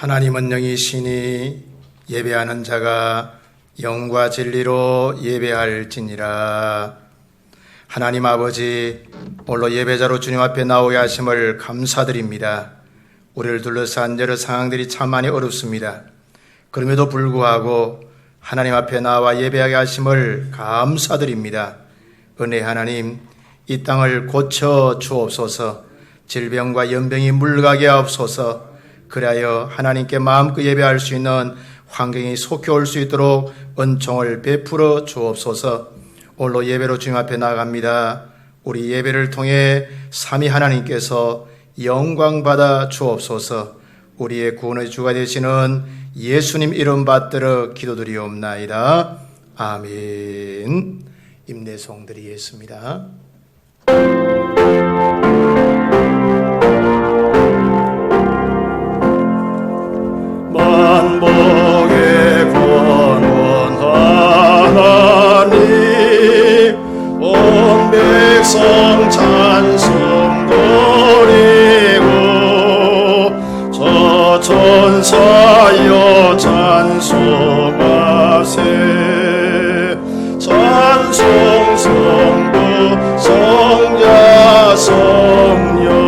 하나님은 영이시니 예배하는 자가 영과 진리로 예배할지니라. 하나님 아버지, 홀로 예배자로 주님 앞에 나오게 하심을 감사드립니다. 우리를 둘러싼 여러 상황들이 참 많이 어렵습니다. 그럼에도 불구하고 하나님 앞에 나와 예배하게 하심을 감사드립니다. 은혜 하나님, 이 땅을 고쳐 주옵소서. 질병과 연병이 물러가게 하옵소서. 그리하여 하나님께 마음껏 예배할 수 있는 환경이 속히 올 수 있도록 은총을 베풀어 주옵소서. 홀로 예배로 주님 앞에 나아갑니다. 우리 예배를 통해 삼위 하나님께서 영광 받아 주옵소서. 우리의 구원의 주가 되시는 예수님 이름 받들어 기도드리옵나이다. 아멘. 임내송 드리겠습니다. 만복의 권원 하나님, 온 백성 찬송 드리고 저 천사여 찬송하세. 찬송 성부 성자 성령.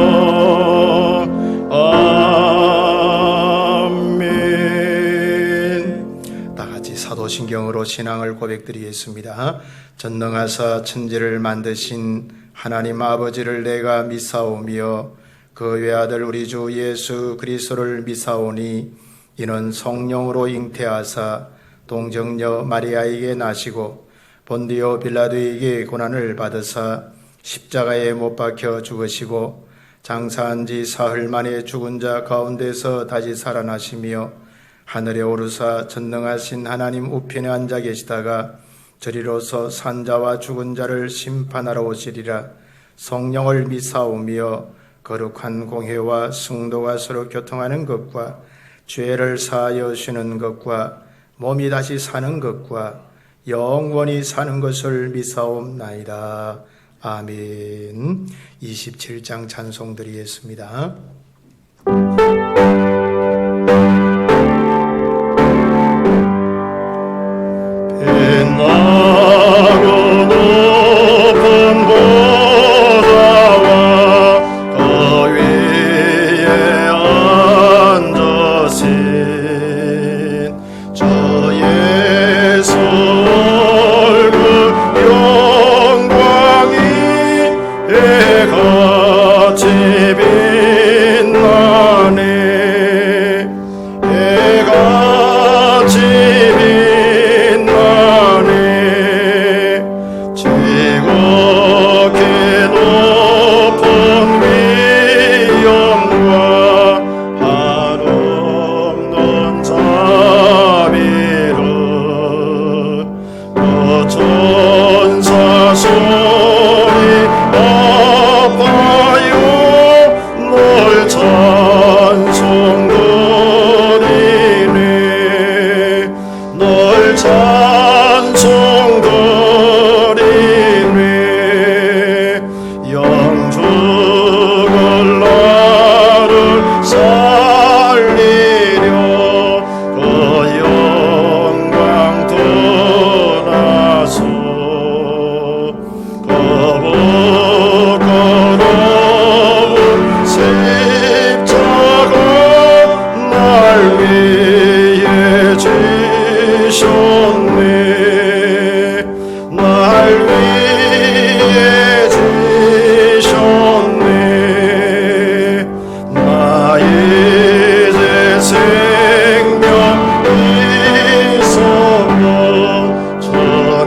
사도신경으로 신앙을 고백드리겠습니다. 전능하사 천지를 만드신 하나님 아버지를 내가 믿사오며 그 외아들 우리 주 예수 그리스도를 믿사오니 이는 성령으로 잉태하사 동정녀 마리아에게 나시고 본디오 빌라도에게 고난을 받으사 십자가에 못 박혀 죽으시고 장사한 지 사흘 만에 죽은 자 가운데서 다시 살아나시며 하늘에 오르사 전능하신 하나님 우편에 앉아 계시다가 저리로서 산자와 죽은 자를 심판하러 오시리라. 성령을 믿사오며 거룩한 공회와 성도가 서로 교통하는 것과 죄를 사하여 주시는 것과 몸이 다시 사는 것과 영원히 사는 것을 믿사옵나이다. 아멘. 27장 찬송 드리겠습니다. 빛나고 높은 보좌와 그 위에 앉으신 저 예수 얼굴 영광이 해같이 빛나네. 해같이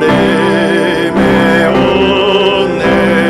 전임의 은혜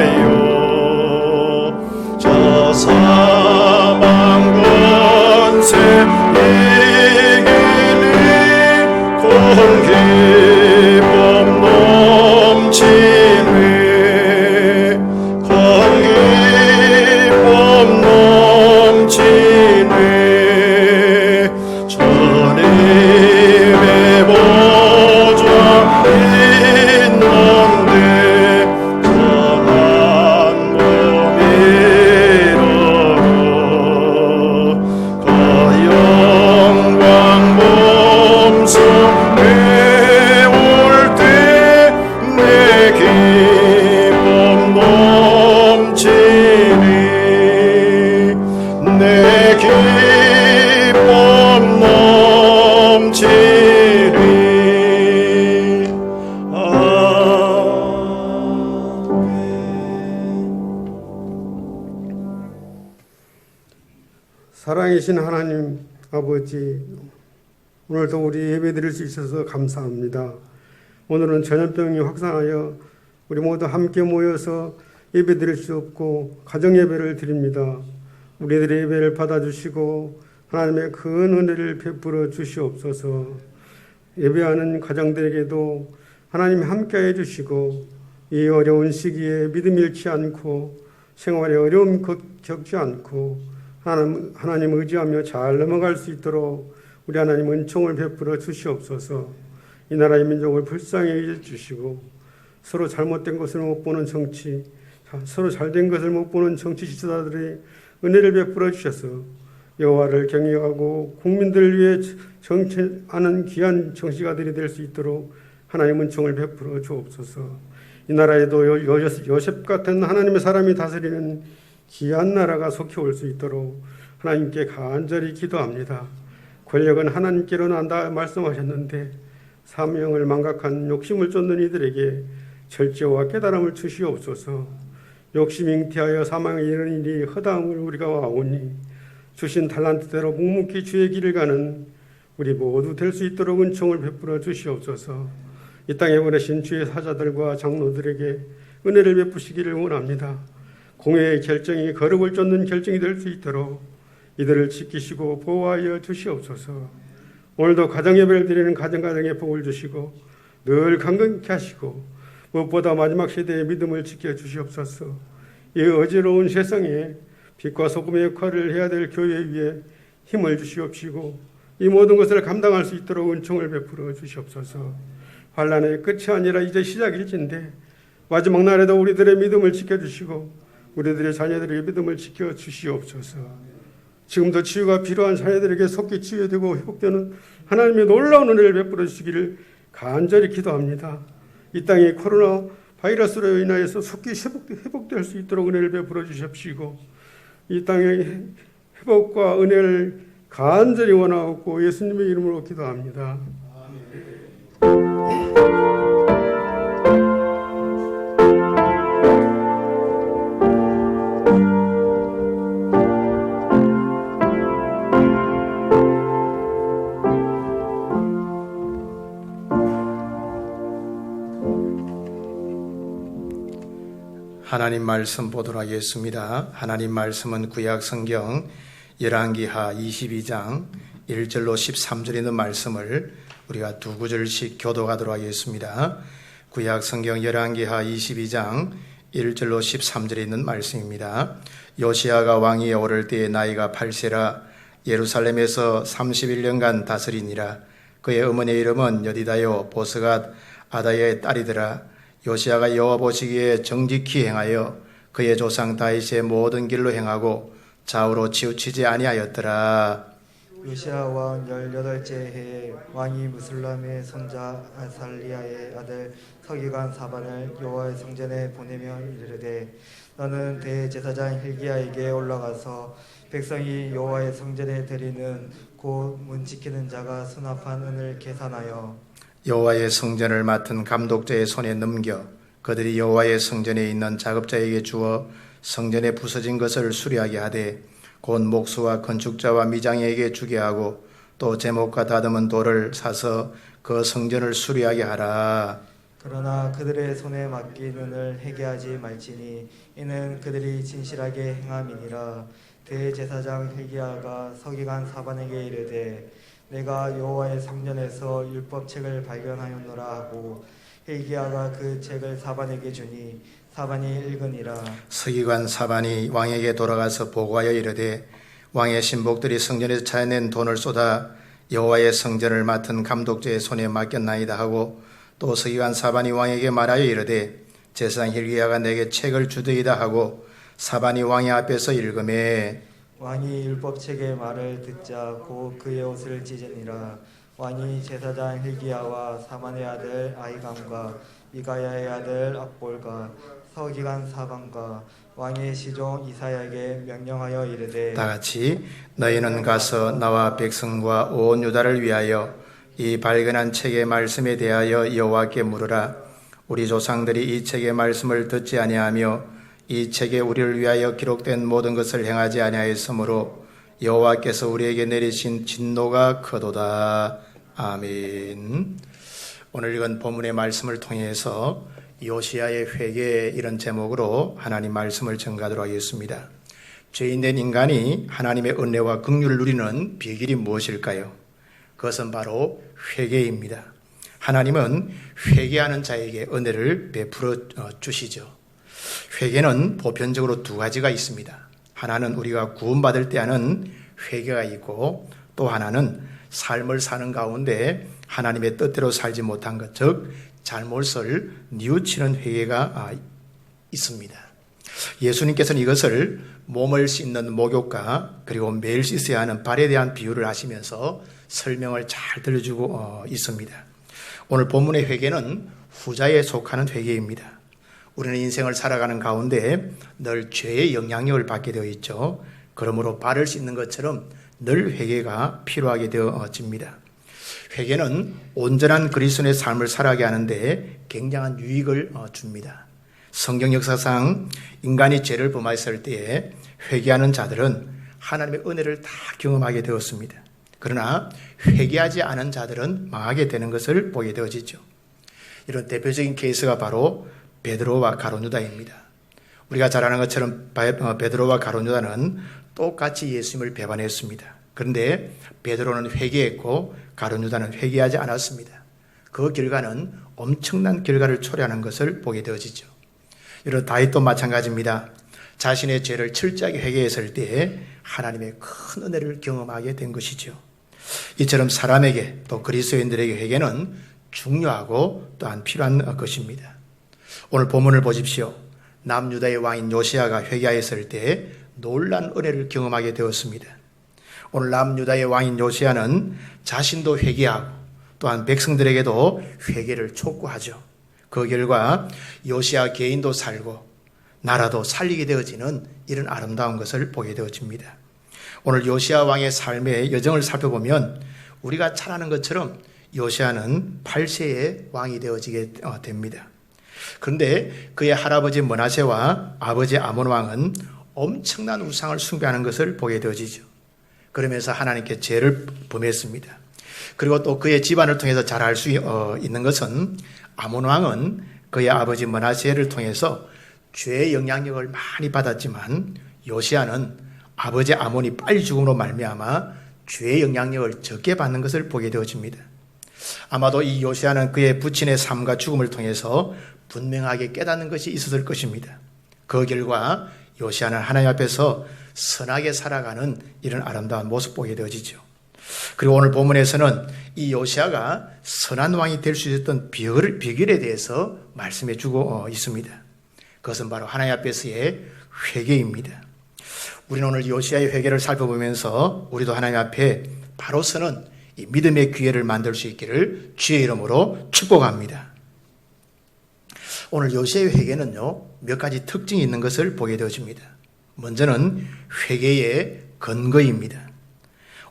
사랑이신 하나님 아버지, 오늘도 우리 예배 드릴 수 있어서 감사합니다. 오늘은 전염병이 확산하여 우리 모두 함께 모여서 예배 드릴 수 없고 가정 예배를 드립니다. 우리들의 예배를 받아주시고 하나님의 큰 은혜를 베풀어 주시옵소서. 예배하는 가정들에게도 하나님이 함께해 주시고 이 어려운 시기에 믿음 잃지 않고 생활에 어려움 겪지 않고 하나님 의지하며 잘 넘어갈 수 있도록 우리 하나님 은총을 베풀어 주시옵소서. 이 나라의 민족을 불쌍히 여겨 주시고 서로 잘못된 것을 못 보는 정치, 서로 잘된 것을 못 보는 정치 지도자들의 은혜를 베풀어 주셔서 여호와를 경외하고 국민들을 위해 정치하는 귀한 정치가들이 될 수 있도록 하나님 은총을 베풀어 주옵소서. 이 나라에도 요셉 같은 하나님의 사람이 다스리는 귀한 나라가 속히 올 수 있도록 하나님께 간절히 기도합니다. 권력은 하나님께로 난다 말씀하셨는데 사명을 망각한 욕심을 쫓는 이들에게 절제와 깨달음을 주시옵소서. 욕심 잉태하여 사망에 이르는 일이 허다함을 우리가 와오니 주신 달란트대로 묵묵히 주의 길을 가는 우리 모두 될 수 있도록 은총을 베풀어 주시옵소서. 이 땅에 보내신 주의 사자들과 장로들에게 은혜를 베푸시기를 원합니다. 공회의 결정이 거룩을 쫓는 결정이 될 수 있도록 이들을 지키시고 보호하여 주시옵소서. 오늘도 가정예배를 드리는 가정가정에 복을 주시고 늘 강건케 하시고 무엇보다 마지막 시대의 믿음을 지켜주시옵소서. 이 어지러운 세상에 빛과 소금의 역할을 해야 될 교회 위에 힘을 주시옵시고 이 모든 것을 감당할 수 있도록 은총을 베풀어 주시옵소서. 환난의 끝이 아니라 이제 시작일진데 마지막 날에도 우리들의 믿음을 지켜주시고 우리들의 자녀들의 믿음을 지켜주시옵소서. 지금도 치유가 필요한 자녀들에게 속히 치유되고 회복되는 하나님의 놀라운 은혜를 베풀어 주시기를 간절히 기도합니다. 이 땅이 코로나 바이러스로 인하여서 속히 회복될 수 있도록 은혜를 베풀어 주십시고 이 땅의 회복과 은혜를 간절히 원하고 예수님의 이름으로 기도합니다. 하나님 말씀 보도록 하겠습니다. 하나님 말씀은 구약 성경 열왕기하 22장 1절로 13절에 있는 말씀을 우리가 두 구절씩 교독하도록 하겠습니다. 구약 성경 열왕기하 22장 1절로 13절에 있는 말씀입니다. 요시야가 왕위에 오를 때에 나이가 8세라 예루살렘에서 31년간 다스리니라. 그의 어머니의 이름은 여디다요 보스갓 아다야의 딸이더라. 요시야가 여호와 보시기에 정직히 행하여 그의 조상 다윗의 모든 길로 행하고 좌우로 치우치지 아니하였더라. 요시야 왕 18째 해에 왕이 무슬람의 손자 아살리야의 아들 서기관 사반을 여호와의 성전에 보내며 이르되 너는 대제사장 hil기야에게 올라가서 백성이 여호와의 성전에 드리는 곧 문 지키는 자가 수납한 은을 계산하여 여호와의 성전을 맡은 감독자의 손에 넘겨 그들이 여호와의 성전에 있는 작업자에게 주어 성전에 부서진 것을 수리하게 하되 곧 목수와 건축자와 미장에게 주게 하고 또 제목과 다듬은 돌을 사서 그 성전을 수리하게 하라. 그러나 그들의 손에 맡긴 은을 해게하지 말지니 이는 그들이 진실하게 행함이니라. 대제사장 hil기야가 서기관 사반에게 이르되 내가 여호와의 성전에서 율법책을 발견하였노라 하고 hil기야가 그 책을 사반에게 주니 사반이 읽으니라. 서기관 사반이 왕에게 돌아가서 보고하여 이르되 왕의 신복들이 성전에서 찾아낸 돈을 쏟아 여호와의 성전을 맡은 감독자의 손에 맡겼나이다 하고 또 서기관 사반이 왕에게 말하여 이르되 제사장 hil기야가 내게 책을 주더이다 하고 사반이 왕의 앞에서 읽음에 왕이 율법책의 말을 듣자 곧 그의 옷을 찢으니라. 왕이 제사장 hil기야와 사만의 아들 아히감과 미가야의 아들 악볼과 서기관 사반과 왕의 시종 이사야에게 명령하여 이르되 다같이 너희는 가서 나와 백성과 온 유다를 위하여 이 발견한 책의 말씀에 대하여 여호와께 물으라. 우리 조상들이 이 책의 말씀을 듣지 아니하며 이 책에 우리를 위하여 기록된 모든 것을 행하지 아니하였으므로 여호와께서 우리에게 내리신 진노가 크도다. 아멘. 오늘 읽은 본문의 말씀을 통해서 요시야의 회개, 이런 제목으로 하나님 말씀을 전가하도록 하겠습니다. 죄인된 인간이 하나님의 은혜와 긍휼을 누리는 비결이 무엇일까요? 그것은 바로 회개입니다. 하나님은 회개하는 자에게 은혜를 베풀어 주시죠. 회개는 보편적으로 두 가지가 있습니다. 하나는 우리가 구원받을 때 하는 회개가 있고, 또 하나는 삶을 사는 가운데 하나님의 뜻대로 살지 못한 것, 즉 잘못을 뉘우치는 회개가 있습니다. 예수님께서는 이것을 몸을 씻는 목욕과 그리고 매일 씻어야 하는 발에 대한 비유를 하시면서 설명을 잘 들려주고 있습니다. 오늘 본문의 회개는 후자에 속하는 회개입니다. 우리는 인생을 살아가는 가운데 늘 죄의 영향력을 받게 되어 있죠. 그러므로 발을 씻는 것처럼 늘 회개가 필요하게 되어집니다. 회개는 온전한 그리스도의 삶을 살아가게 하는데 굉장한 유익을 줍니다. 성경 역사상 인간이 죄를 범했을 때에 회개하는 자들은 하나님의 은혜를 다 경험하게 되었습니다. 그러나 회개하지 않은 자들은 망하게 되는 것을 보게 되어지죠. 이런 대표적인 케이스가 바로 베드로와 가룟유다입니다. 우리가 잘 아는 것처럼 베드로와 가룟유다는 똑같이 예수님을 배반했습니다. 그런데 베드로는 회개했고 가룟유다는 회개하지 않았습니다. 그 결과는 엄청난 결과를 초래하는 것을 보게 되어지죠. 이런 다윗도 마찬가지입니다. 자신의 죄를 철저하게 회개했을 때에 하나님의 큰 은혜를 경험하게 된 것이죠. 이처럼 사람에게 또 그리스도인들에게 회개는 중요하고 또한 필요한 것입니다. 오늘 본문을 보십시오. 남유다의 왕인 요시야가 회개하였을 때 놀란 은혜를 경험하게 되었습니다. 오늘 남유다의 왕인 요시야는 자신도 회개하고 또한 백성들에게도 회개를 촉구하죠. 그 결과 요시야 개인도 살고 나라도 살리게 되어지는 이런 아름다운 것을 보게 되어집니다. 오늘 요시야 왕의 삶의 여정을 살펴보면 우리가 잘 아는 것처럼 요시야는 8세의 왕이 되어지게 됩니다. 그런데 그의 할아버지 므낫세와 아버지 아몬 왕은 엄청난 우상을 숭배하는 것을 보게 되어지죠. 그러면서 하나님께 죄를 범했습니다. 그리고 또 그의 집안을 통해서 잘 알 수 있는 것은 아몬 왕은 그의 아버지 므낫세를 통해서 죄의 영향력을 많이 받았지만 요시야는 아버지 아몬이 빨리 죽음으로 말미암아 죄의 영향력을 적게 받는 것을 보게 되어집니다. 아마도 이 요시야는 그의 부친의 삶과 죽음을 통해서 분명하게 깨닫는 것이 있었을 것입니다. 그 결과 요시야는 하나님 앞에서 선하게 살아가는 이런 아름다운 모습 보게 되어지죠. 그리고 오늘 본문에서는 이 요시야가 선한 왕이 될 수 있었던 비결에 대해서 말씀해 주고 있습니다. 그것은 바로 하나님 앞에서의 회개입니다. 우리는 오늘 요시야의 회개를 살펴보면서 우리도 하나님 앞에 바로 서는 이 믿음의 기회를 만들 수 있기를 주의 이름으로 축복합니다. 오늘 요시야의 회개는요, 몇 가지 특징이 있는 것을 보게 되어집니다. 먼저는 회개의 근거입니다.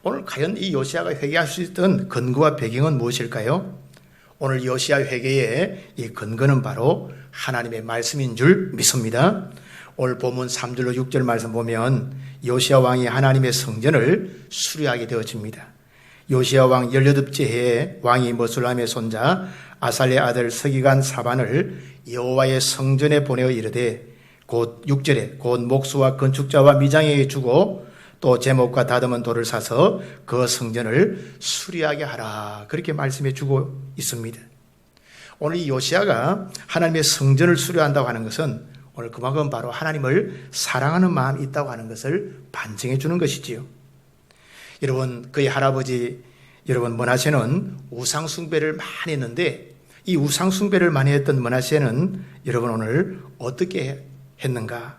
오늘 과연 이 요시야가 회개할 수 있던 근거와 배경은 무엇일까요? 오늘 요시야 회개의 이 근거는 바로 하나님의 말씀인 줄 믿습니다. 오늘 본문 3절로 6절 말씀 보면 요시야 왕이 하나님의 성전을 수리하게 되어집니다. 요시야 왕 18째 해에 왕이 머술람의 손자 아살의 아들 서기관 사반을 여호와의 성전에 보내어 이르되 곧 6절에 곧 목수와 건축자와 미장에게 주고 또 제목과 다듬은 돌을 사서 그 성전을 수리하게 하라, 그렇게 말씀해 주고 있습니다. 오늘 이 요시야가 하나님의 성전을 수리한다고 하는 것은 오늘 그만큼 바로 하나님을 사랑하는 마음이 있다고 하는 것을 반증해 주는 것이지요. 여러분, 그의 할아버지 므낫세는 우상 숭배를 많이 했는데 이 우상 숭배를 많이 했던 므낫세는 여러분 오늘 어떻게 했는가?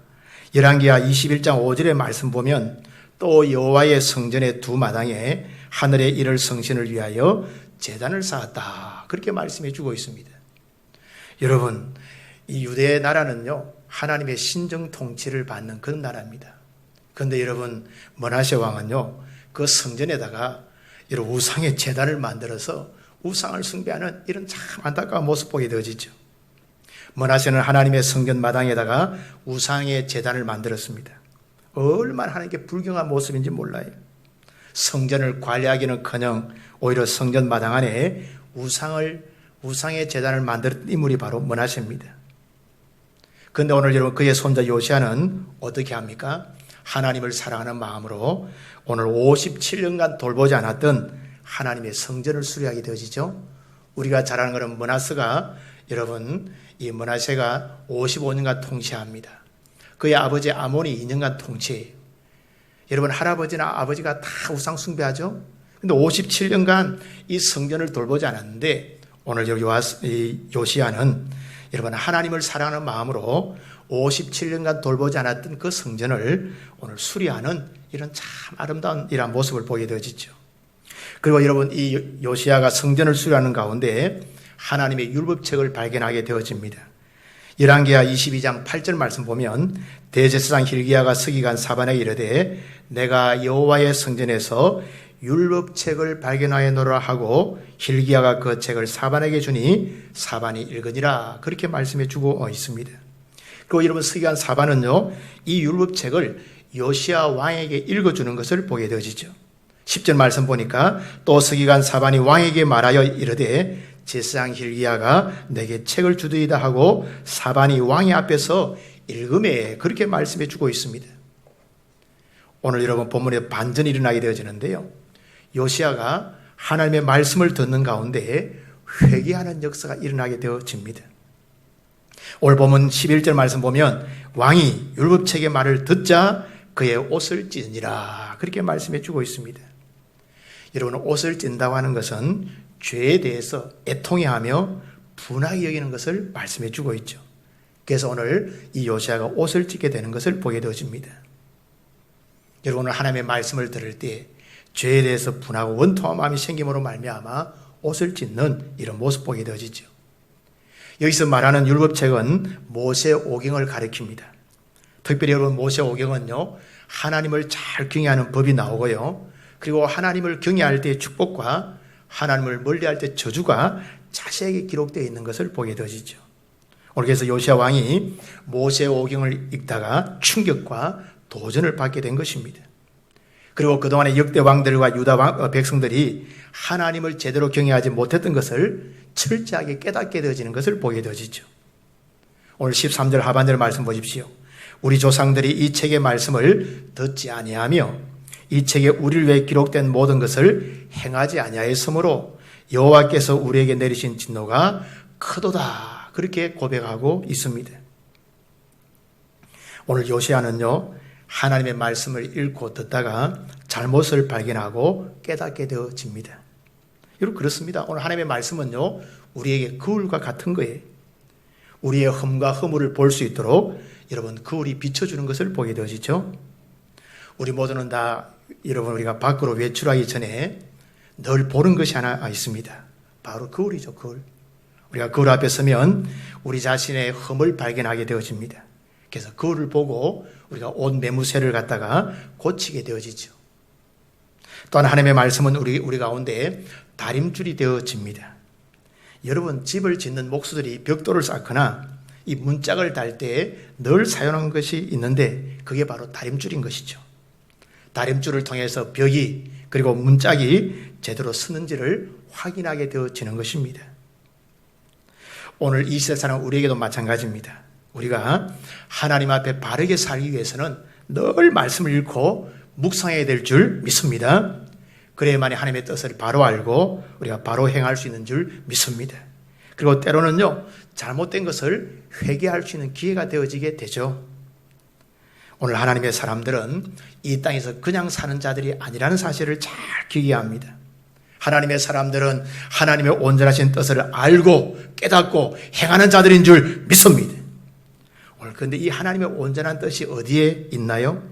열왕기하 21장 5절의 말씀 보면 또 여호와의 성전의 두 마당에 하늘의 이를 성신을 위하여 제단을 쌓았다, 그렇게 말씀해 주고 있습니다. 여러분, 이 유대 나라는요 하나님의 신정 통치를 받는 그런 나라입니다. 그런데 여러분, 므낫세 왕은요 그 성전에다가 이런 우상의 제단을 만들어서 우상을 숭배하는 이런 참 안타까운 모습 보게 되어지죠. 므낫세는 하나님의 성전 마당에다가 우상의 제단을 만들었습니다. 얼마나 하나님께 불경한 모습인지 몰라요. 성전을 관리하기는커녕 오히려 성전 마당 안에 우상의 제단을 만든 인물이 바로 므낫세입니다. 그런데 오늘 여러분 그의 손자 요시야는 어떻게 합니까? 하나님을 사랑하는 마음으로 오늘 57년간 돌보지 않았던 하나님의 성전을 수리하게 되어지죠. 우리가 잘 아는 것은 므낫세가 여러분 이 므낫세가 55년간 통치합니다. 그의 아버지 아몬이 2년간 통치해요. 여러분 할아버지나 아버지가 다 우상 숭배하죠. 근데 57년간 이 성전을 돌보지 않았는데 오늘 요시야는 여러분 하나님을 사랑하는 마음으로 57년간 돌보지 않았던 그 성전을 오늘 수리하는 이런 참 아름다운 이런 모습을 보게 되어지죠. 그리고 여러분 이 요시야가 성전을 수리하는 가운데 하나님의 율법책을 발견하게 되어집니다. 열왕기하 22장 8절 말씀 보면 대제사장 hil기야가 서기관 사반에게 이르되 내가 여호와의 성전에서 율법책을 발견하였노라 하고 hil기야가 그 책을 사반에게 주니 사반이 읽으니라 그렇게 말씀해 주고 있습니다. 그리고 여러분 서기관 사반은요 이 율법책을 요시야 왕에게 읽어주는 것을 보게 되어지죠. 10절 말씀 보니까 또 서기관 사반이 왕에게 말하여 이르되 제사장 hil기야가 내게 책을 주더이다 하고 사반이 왕의 앞에서 읽음에 그렇게 말씀해 주고 있습니다. 오늘 여러분 본문에 반전이 일어나게 되어지는데요. 요시야가 하나님의 말씀을 듣는 가운데 회개하는 역사가 일어나게 되어집니다. 오늘 본문 11절 말씀 보면 왕이 율법책의 말을 듣자 그의 옷을 찢으니라 그렇게 말씀해 주고 있습니다. 여러분 옷을 찢는다고 하는 것은 죄에 대해서 애통해하며 분하게 여기는 것을 말씀해 주고 있죠. 그래서 오늘 이 요시야가 옷을 찢게 되는 것을 보게 되어집니다. 여러분 오늘 하나님의 말씀을 들을 때 죄에 대해서 분하고 원통한 마음이 생김으로 말미암아 옷을 찢는 이런 모습 보게 되어지죠. 여기서 말하는 율법책은 모세 오경을 가리킵니다. 특별히 여러분 모세 오경은요 하나님을 잘 경외하는 법이 나오고요. 그리고 하나님을 경외할 때의 축복과 하나님을 멀리할 때 저주가 자세하게 기록되어 있는 것을 보게 되어지죠. 오늘 그래서 요시야 왕이 모세 오경을 읽다가 충격과 도전을 받게 된 것입니다. 그리고 그동안의 역대 왕들과 유다 백성들이 하나님을 제대로 경외하지 못했던 것을 철저하게 깨닫게 되어지는 것을 보게 되어지죠. 오늘 13절 하반절 말씀 보십시오. 우리 조상들이 이 책의 말씀을 듣지 아니하며 이 책에 우리를 위해 기록된 모든 것을 행하지 아니하였으므로 여호와께서 우리에게 내리신 진노가 크도다 그렇게 고백하고 있습니다. 오늘 요시야는요 하나님의 말씀을 읽고 듣다가 잘못을 발견하고 깨닫게 되어집니다. 여러분 그렇습니다. 오늘 하나님의 말씀은요 우리에게 거울과 같은 거예요. 우리의 흠과 허물을 볼 수 있도록 여러분 거울이 비춰주는 것을 보게 되어지죠. 우리 모두는 다 여러분 우리가 밖으로 외출하기 전에 늘 보는 것이 하나 있습니다. 바로 거울이죠. 거울. 우리가 거울 앞에 서면 우리 자신의 흠을 발견하게 되어집니다. 그래서 거울을 보고 우리가 옷 매무새를 갖다가 고치게 되어지죠. 또한 하나님의 말씀은 우리 가운데 다림줄이 되어집니다. 여러분 집을 짓는 목수들이 벽돌을 쌓거나 이 문짝을 달 때 늘 사용하는 것이 있는데 그게 바로 다림줄인 것이죠. 다림줄을 통해서 벽이 그리고 문짝이 제대로 서는지를 확인하게 되어지는 것입니다. 오늘 이 세상은 우리에게도 마찬가지입니다. 우리가 하나님 앞에 바르게 살기 위해서는 늘 말씀을 읽고 묵상해야 될 줄 믿습니다. 그래야만이 하나님의 뜻을 바로 알고 우리가 바로 행할 수 있는 줄 믿습니다. 그리고 때로는요 잘못된 것을 회개할 수 있는 기회가 되어지게 되죠. 오늘 하나님의 사람들은 이 땅에서 그냥 사는 자들이 아니라는 사실을 잘 기억해야 합니다. 하나님의 사람들은 하나님의 온전하신 뜻을 알고 깨닫고 행하는 자들인 줄 믿습니다. 오늘 그런데 이 하나님의 온전한 뜻이 어디에 있나요?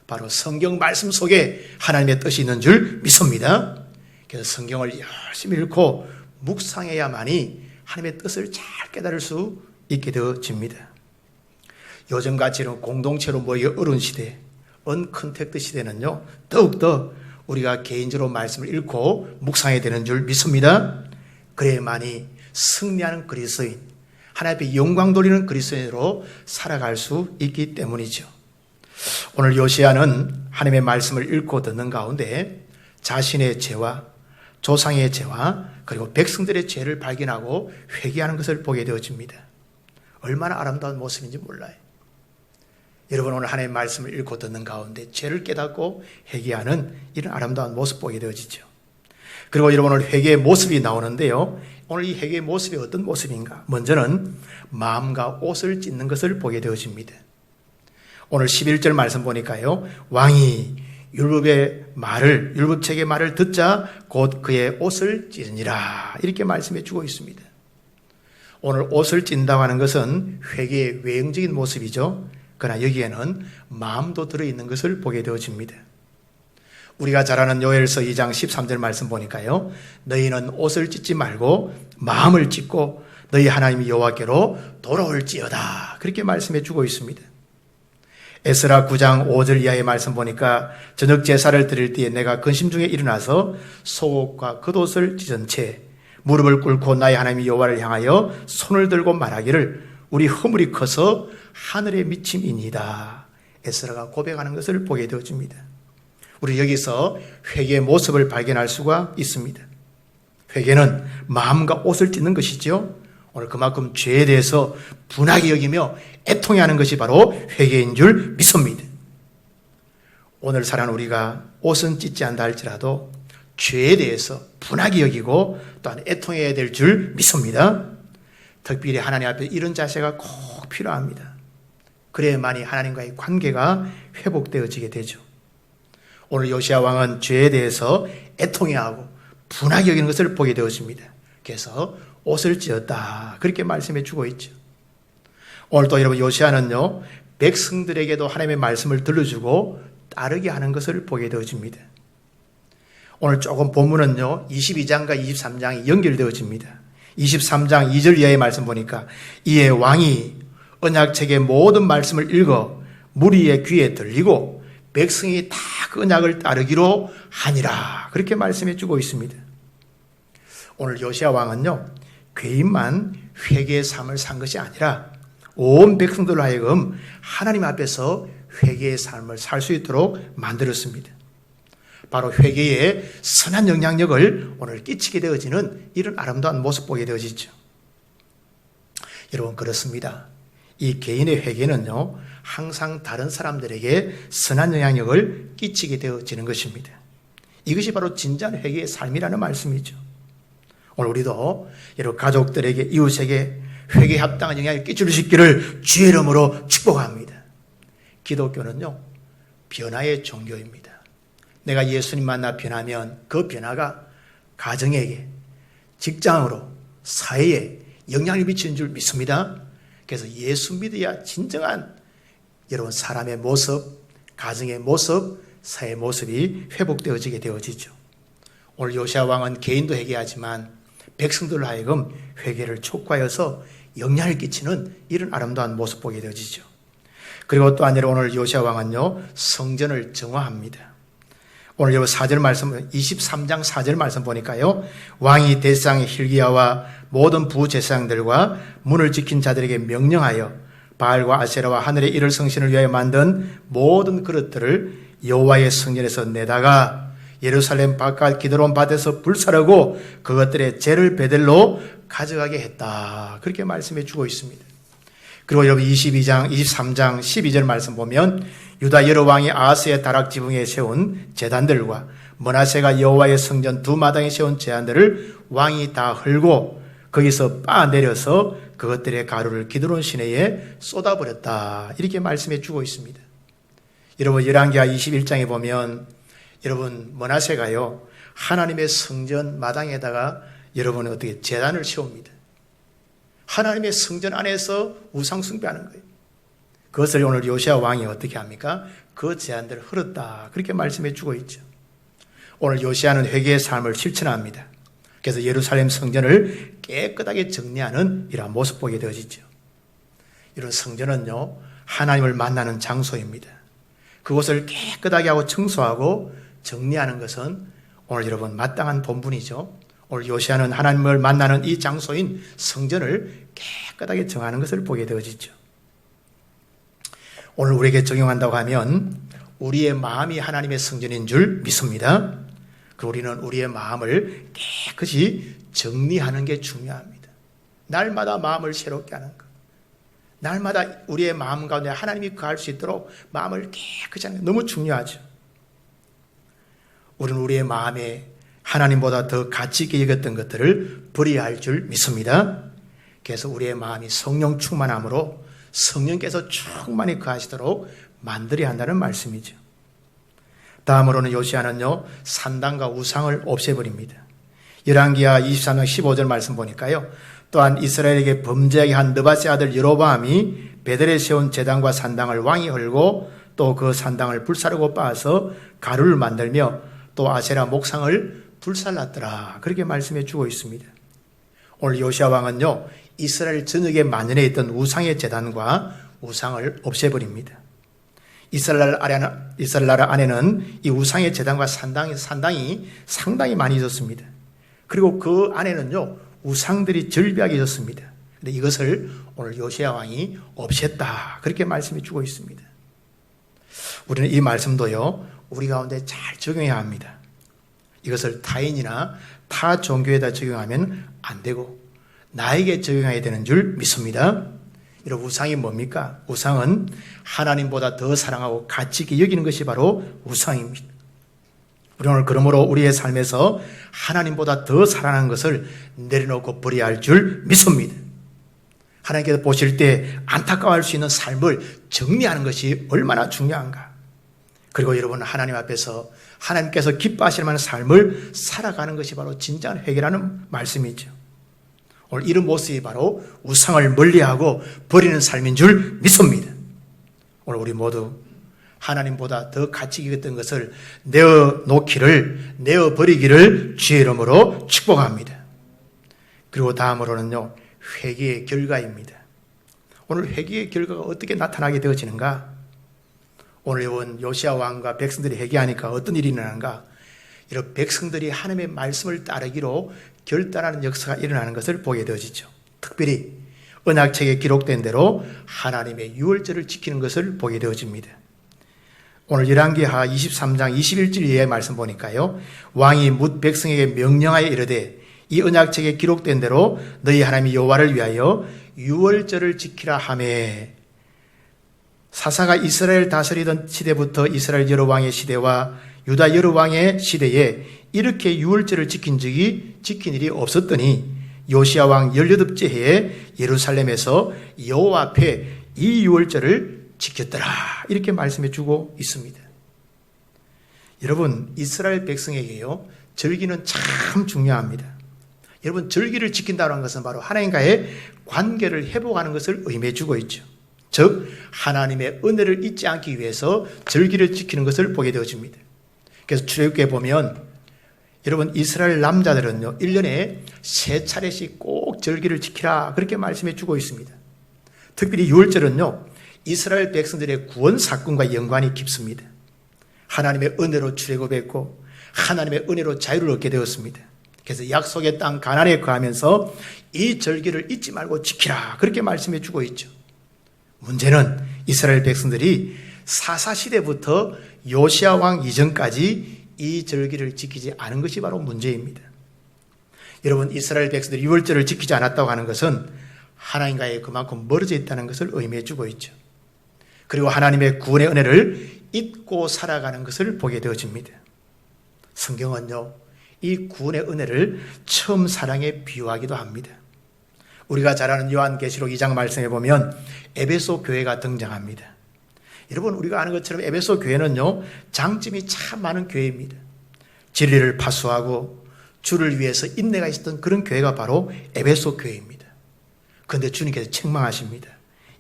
바로 성경 말씀 속에 하나님의 뜻이 있는 줄 믿습니다. 그래서 성경을 열심히 읽고 묵상해야만이 하나님의 뜻을 잘 깨달을 수 있게 되어집니다. 요즘같이는 공동체로 모이기 어려운 시대, 언컨택트 시대는요 더욱더 우리가 개인적으로 말씀을 읽고 묵상해야 되는 줄 믿습니다. 그래야만이 승리하는 그리스도인, 하나님 앞에 영광 돌리는 그리스도인으로 살아갈 수 있기 때문이죠. 오늘 요시야는 하나님의 말씀을 읽고 듣는 가운데 자신의 죄와 조상의 죄와 그리고 백성들의 죄를 발견하고 회개하는 것을 보게 되어집니다. 얼마나 아름다운 모습인지 몰라요. 여러분 오늘 하나님의 말씀을 읽고 듣는 가운데 죄를 깨닫고 회개하는 이런 아름다운 모습 보게 되어지죠. 그리고 여러분 오늘 회개의 모습이 나오는데요. 오늘 이 회개의 모습이 어떤 모습인가? 먼저는 마음과 옷을 찢는 것을 보게 되어집니다. 오늘 11절 말씀 보니까요. 왕이 율법책의 말을 듣자 곧 그의 옷을 찢으니라 이렇게 말씀해 주고 있습니다. 오늘 옷을 찢는다고 하는 것은 회개의 외형적인 모습이죠. 그러나 여기에는 마음도 들어있는 것을 보게 되어집니다. 우리가 잘 아는 요엘서 2장 13절 말씀 보니까요. 너희는 옷을 찢지 말고 마음을 찢고 너희 하나님 여호와께로 돌아올지어다 그렇게 말씀해 주고 있습니다. 에스라 9장 5절 이하의 말씀 보니까 저녁 제사를 드릴 때에 내가 근심 중에 일어나서 속옷과 겉옷을 찢은 채 무릎을 꿇고 나의 하나님 여호와를 향하여 손을 들고 말하기를 우리 허물이 커서 하늘에 미침이니이다. 에스라가 고백하는 것을 보게 되어집니다. 우리 여기서 회개의 모습을 발견할 수가 있습니다. 회개는 마음과 옷을 찢는 것이죠. 오늘 그만큼 죄에 대해서 분하게 여기며 애통해하는 것이 바로 회개인 줄 믿습니다. 오늘 살아가는 우리가 옷은 찢지 않다 할지라도 죄에 대해서 분하게 여기고 또한 애통해야 될 줄 믿습니다. 특별히 하나님 앞에 이런 자세가 꼭 필요합니다. 그래야만이 하나님과의 관계가 회복되어지게 되죠. 오늘 요시야 왕은 죄에 대해서 애통해하고 분하게 여기는 것을 보게 되었습니다. 그래서 옷을 찢었다 그렇게 말씀해 주고 있죠. 오늘 또 여러분 요시야는요 백성들에게도 하나님의 말씀을 들려주고 따르게 하는 것을 보게 되어집니다. 오늘 조금 본문은요 22장과 23장이 연결되어집니다. 23장 2절 이하의 말씀 보니까 이에 왕이 언약책의 모든 말씀을 읽어 무리의 귀에 들리고 백성이 다 그 언약을 따르기로 하니라 그렇게 말씀해 주고 있습니다. 오늘 요시야 왕은요 괴인만 회개의 삶을 산 것이 아니라 온 백성들로 하여금 하나님 앞에서 회개의 삶을 살 수 있도록 만들었습니다. 바로 회개의 선한 영향력을 오늘 끼치게 되어지는 이런 아름다운 모습 보게 되어지죠. 여러분 그렇습니다. 이 개인의 회개는요 항상 다른 사람들에게 선한 영향력을 끼치게 되어지는 것입니다. 이것이 바로 진정한 회개의 삶이라는 말씀이죠. 오늘 우리도 여러분 가족들에게 이웃에게 회개에 합당한 영향을 끼칠 수 있기를 주의 이름으로 축복합니다. 기독교는요 변화의 종교입니다. 내가 예수님 만나 변하면 그 변화가 가정에게 직장으로 사회에 영향을 미치는 줄 믿습니다. 그래서 예수 믿어야 진정한 여러분 사람의 모습, 가정의 모습, 사회의 모습이 회복되어지게 되어지죠. 오늘 요시야 왕은 개인도 회개하지만 백성들로 하여금 회개를 촉구하여서 영향을 끼치는 이런 아름다운 모습 보게 되어지죠. 그리고 또 아니라 오늘 요시야 왕은요 성전을 정화합니다. 오늘 여기 4절 말씀 23장 4절 말씀 보니까요 왕이 대제사장 hil기야와 모든 부제사장들과 문을 지킨 자들에게 명령하여 바알과 아세라와 하늘의 이를 성신을 위하여 만든 모든 그릇들을 여호와의 성전에서 내다가 예루살렘 바깥 기드론 밭에서 불사르고 그것들의 재를 베들로 가져가게 했다 그렇게 말씀해 주고 있습니다. 그리고 여러분 23장 12절 말씀 보면 유다 여러 왕이 아하스의 다락 지붕에 세운 제단들과 므낫세가 여호와의 성전 두 마당에 세운 제단들을 왕이 다 헐고 거기서 빠내려서 그것들의 가루를 기드론 시내에 쏟아버렸다 이렇게 말씀해 주고 있습니다. 여러분 열왕기하 21장에 보면 여러분 므낫세가요 하나님의 성전 마당에다가 여러분 어떻게 제단을 세웁니다. 하나님의 성전 안에서 우상 숭배하는 거예요. 그것을 오늘 요시야 왕이 어떻게 합니까? 그 제한들을 헐었다 그렇게 말씀해 주고 있죠. 오늘 요시야는 회개의 삶을 실천합니다. 그래서 예루살렘 성전을 깨끗하게 정리하는 이러한 모습 보게 되어지죠. 이런 성전은요 하나님을 만나는 장소입니다. 그곳을 깨끗하게 하고 청소하고 정리하는 것은 오늘 여러분 마땅한 본분이죠. 오늘 요시야는 하나님을 만나는 이 장소인 성전을 깨끗하게 정하는 것을 보게 되어지죠. 오늘 우리에게 적용한다고 하면 우리의 마음이 하나님의 성전인 줄 믿습니다. 그리고 우리는 우리의 마음을 깨끗이 정리하는 게 중요합니다. 날마다 마음을 새롭게 하는 것. 날마다 우리의 마음 가운데 하나님이 거할 수 있도록 마음을 깨끗이 하는 게 너무 중요하죠. 우리는 우리의 마음에 하나님보다 더 가치 있게 여겼던 것들을 버려야 할 줄 믿습니다. 그래서 우리의 마음이 성령 충만함으로 성령께서 충만히 거하시도록 만들어야 한다는 말씀이죠. 다음으로는 요시아는요, 산당과 우상을 없애버립니다. 열왕기하 23장 15절 말씀 보니까요, 또한 이스라엘에게 범죄하게 한 느밧의 아들 여로보암이 베델에 세운 제단과 산당을 왕이 헐고 또 그 산당을 불사르고 빻아서 가루를 만들며 또 아세라 목상을 불살랐더라. 그렇게 말씀해 주고 있습니다. 오늘 요시아 왕은요, 이스라엘 전역에 만연해 있던 우상의 제단과 우상을 없애버립니다. 이스라엘 나라 안에는 이 우상의 제단과 산당이 상당히 많이 있었습니다. 그리고 그 안에는요, 우상들이 절비하게 있었습니다. 근데 이것을 오늘 요시아 왕이 없앴다. 그렇게 말씀해 주고 있습니다. 우리는 이 말씀도요, 우리 가운데 잘 적용해야 합니다. 이것을 타인이나 타 종교에다 적용하면 안 되고 나에게 적용해야 되는 줄 믿습니다. 이런 우상이 뭡니까? 우상은 하나님보다 더 사랑하고 가치 있게 여기는 것이 바로 우상입니다. 우리 오늘 그러므로 우리의 삶에서 하나님보다 더 사랑하는 것을 내려놓고 버려야 할 줄 믿습니다. 하나님께서 보실 때 안타까워할 수 있는 삶을 정리하는 것이 얼마나 중요한가. 그리고 여러분, 하나님 앞에서 하나님께서 기뻐하실 만한 삶을 살아가는 것이 바로 진정한 회개라는 말씀이죠. 오늘 이런 모습이 바로 우상을 멀리하고 버리는 삶인 줄 믿습니다. 오늘 우리 모두 하나님보다 더 가치 있었던 것을 내어버리기를 주의 이름으로 축복합니다. 그리고 다음으로는요, 회개의 결과입니다. 오늘 회개의 결과가 어떻게 나타나게 되어지는가? 오늘 이번 요시아 왕과 백성들이 회개하니까 어떤 일이 일어나는가? 이런 백성들이 하나님의 말씀을 따르기로 결단하는 역사가 일어나는 것을 보게 되어지죠. 특별히 언약책에 기록된 대로 하나님의 유월절을 지키는 것을 보게 되어집니다. 오늘 열왕기하 23장 21절 이하의 말씀 보니까요, 왕이 뭇 백성에게 명령하여 이르되 이 언약책에 기록된 대로 너희 하나님 여호와를 위하여 유월절을 지키라 하매, 사사가 이스라엘 다스리던 시대부터 이스라엘 여러 왕의 시대와 유다 여러 왕의 시대에 이렇게 유월절을 지킨 일이 없었더니 요시아 왕 18째 해에 예루살렘에서 여호와 앞에 이 유월절을 지켰더라. 이렇게 말씀해 주고 있습니다. 여러분, 이스라엘 백성에게요, 절기는 참 중요합니다. 여러분, 절기를 지킨다는 것은 바로 하나님과의 관계를 회복하는 것을 의미해 주고 있죠. 즉 하나님의 은혜를 잊지 않기 위해서 절기를 지키는 것을 보게 되어집니다. 그래서 출애굽기에 보면 여러분, 이스라엘 남자들은요, 1년에 3차례씩 꼭 절기를 지키라 그렇게 말씀해 주고 있습니다. 특별히 유월절은요, 이스라엘 백성들의 구원 사건과 연관이 깊습니다. 하나님의 은혜로 출애굽했고 하나님의 은혜로 자유를 얻게 되었습니다. 그래서 약속의 땅 가나안에 거하면서 이 절기를 잊지 말고 지키라 그렇게 말씀해 주고 있죠. 문제는 이스라엘 백성들이 사사시대부터 요시아 왕 이전까지 이 절기를 지키지 않은 것이 바로 문제입니다. 여러분, 이스라엘 백성들이 유월절을 지키지 않았다고 하는 것은 하나님과의 그만큼 멀어져 있다는 것을 의미해 주고 있죠. 그리고 하나님의 구원의 은혜를 잊고 살아가는 것을 보게 되어집니다. 성경은요, 이 구원의 은혜를 처음 사랑에 비유하기도 합니다. 우리가 잘 아는 요한계시록 2장 말씀에 보면 에베소 교회가 등장합니다. 여러분, 우리가 아는 것처럼 에베소 교회는요, 장점이 참 많은 교회입니다. 진리를 파수하고 주를 위해서 인내가 있었던 그런 교회가 바로 에베소 교회입니다. 그런데 주님께서 책망하십니다.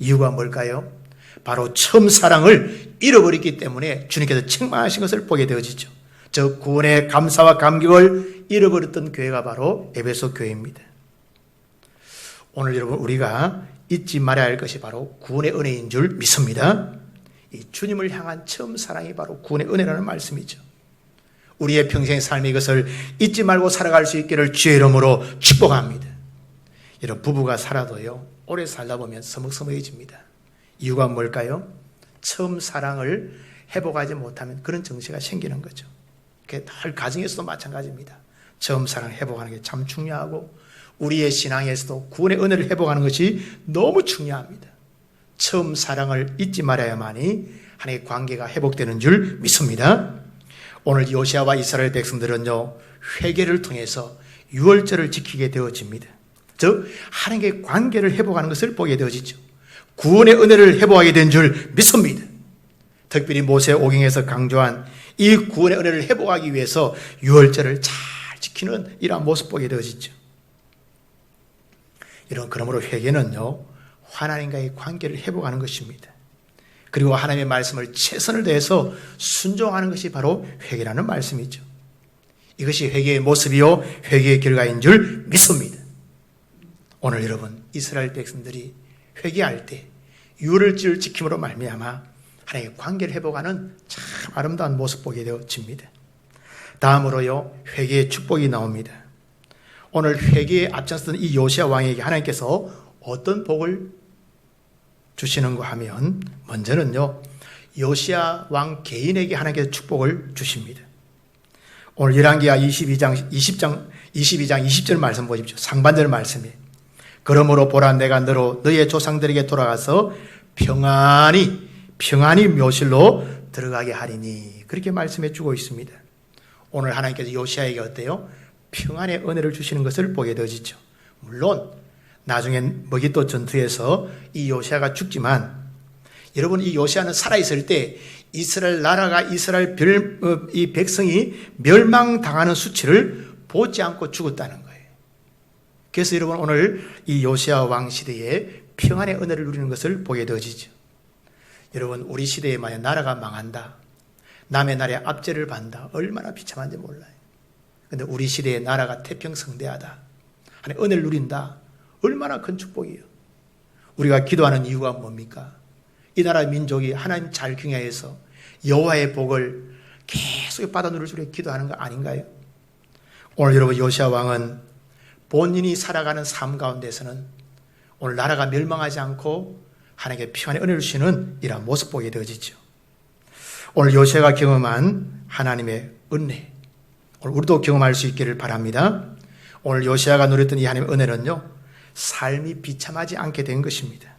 이유가 뭘까요? 바로 처음 사랑을 잃어버렸기 때문에 주님께서 책망하신 것을 보게 되어지죠. 저 구원의 감사와 감격을 잃어버렸던 교회가 바로 에베소 교회입니다. 오늘 여러분, 우리가 잊지 말아야 할 것이 바로 구원의 은혜인 줄 믿습니다. 이 주님을 향한 처음 사랑이 바로 구원의 은혜라는 말씀이죠. 우리의 평생의 삶이 이것을 잊지 말고 살아갈 수 있기를 주의 이름으로 축복합니다. 이런 부부가 살아도요, 오래 살다 보면 서먹서먹해집니다. 이유가 뭘까요? 처음 사랑을 회복하지 못하면 그런 정세가 생기는 거죠. 그게 늘 가정에서도 마찬가지입니다. 처음 사랑 회복하는 게 참 중요하고 우리의 신앙에서도 구원의 은혜를 회복하는 것이 너무 중요합니다. 처음 사랑을 잊지 말아야만이 하나님의 관계가 회복되는 줄 믿습니다. 오늘 요시아와 이스라엘 백성들은요, 회개를 통해서 유월절을 지키게 되어집니다. 즉 하나님의 관계를 회복하는 것을 보게 되어지죠. 구원의 은혜를 회복하게 된 줄 믿습니다. 특별히 모세오경에서 강조한 이 구원의 은혜를 회복하기 위해서 유월절을 잘 지키는 이러한 모습 보게 되어지죠. 그러므로 회개는요, 하나님과의 관계를 회복하는 것입니다. 그리고 하나님의 말씀을 최선을 다해서 순종하는 것이 바로 회개라는 말씀이죠. 이것이 회개의 모습이요, 회개의 결과인 줄 믿습니다. 오늘 여러분, 이스라엘 백성들이 회개할 때 유월절을 지킴으로 말미암아 하나님의 관계를 회복하는 참 아름다운 모습 보게 되어집니다. 다음으로요, 회개의 축복이 나옵니다. 오늘 회개에 앞장서던 이 요시아 왕에게 하나님께서 어떤 복을 주시는가 하면 먼저는요, 요시아 왕 개인에게 하나님께서 축복을 주십니다. 오늘 열왕기하 22장 20절 말씀 보십시오. 상반절 말씀이에요. 그러므로 보라, 내가 너로 너의 조상들에게 돌아가서 평안히 묘실로 들어가게 하리니, 그렇게 말씀해 주고 있습니다. 오늘 하나님께서 요시아에게 어때요? 평안의 은혜를 주시는 것을 보게 되어지죠. 물론 나중에 머깃도 전투에서 이 요시아가 죽지만, 여러분, 이 요시아는 살아있을 때 이스라엘 나라가 이 백성이 멸망당하는 수치를 보지 않고 죽었다는 거예요. 그래서 여러분, 오늘 이 요시아 왕 시대에 평안의 은혜를 누리는 것을 보게 되어지죠. 여러분, 우리 시대에 만약 나라가 망한다, 남의 나라에 압제를 받는다, 얼마나 비참한지 몰라요. 그런데 우리 시대에 나라가 태평성대하다, 하나님의 은혜를 누린다, 얼마나 큰 축복이에요. 우리가 기도하는 이유가 뭡니까? 이 나라 민족이 하나님 잘 경외해서 여호와의 복을 계속 받아 누릴 수 있게 기도하는 거 아닌가요? 오늘 여러분, 요시아 왕은 본인이 살아가는 삶 가운데서는 오늘 나라가 멸망하지 않고 하나님께 평안의 은혜를 주시는 이러한 모습 보게 되어지죠. 오늘 요시아가 경험한 하나님의 은혜, 오늘 우리도 경험할 수 있기를 바랍니다. 오늘 요시아가 누렸던 이 하나님의 은혜는요, 삶이 비참하지 않게 된 것입니다.